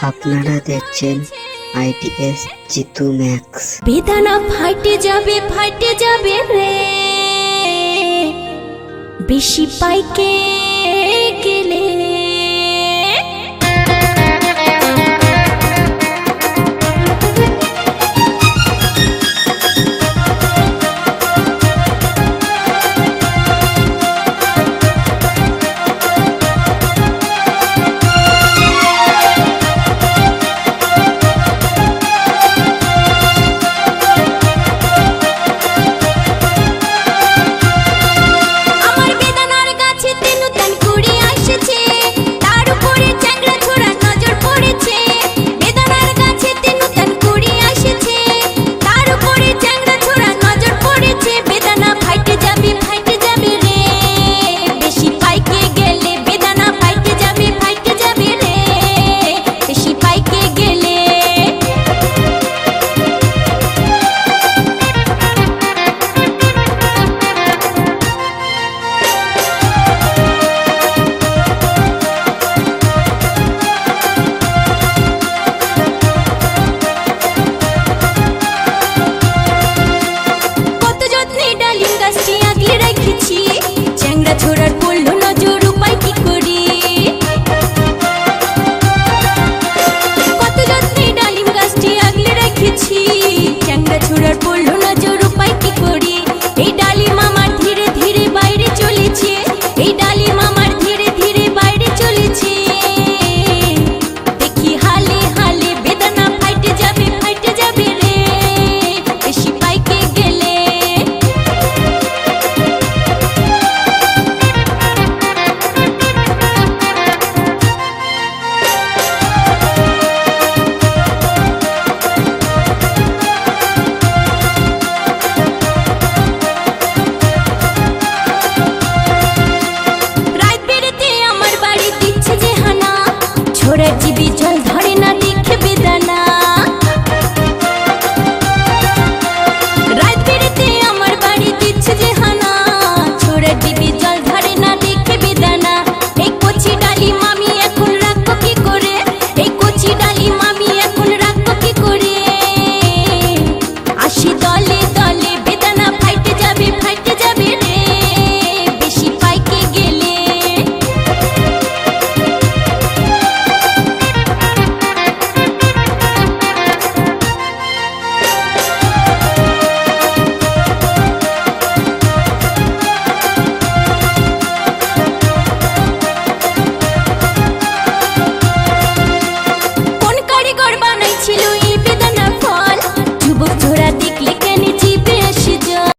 আপনারা দেখছেন ITS Jitu max. বেদানা ফাইটে যাবে রে, বেশি পাইকে গেলে। ছোড়ার পড়ল নজর, উপায় কি করি? কত যত্নে ডালিম গাছটি আগলে রেখেছি, চ্যাংড়া ছোড়ার পড়ল নজর, উপায় কি করি? এই ডালিম আমার ধীরে ধীরে বাইরে চলেছে, এই ডালিম আমার ধীরে ধীরে বাইরে চলেছে। দেখি হালে হালে বেদানা ফাইটে যাবে রে, বেশি পাইকে গেলে। ছোড়ার জিবি জল ধরে না, দিক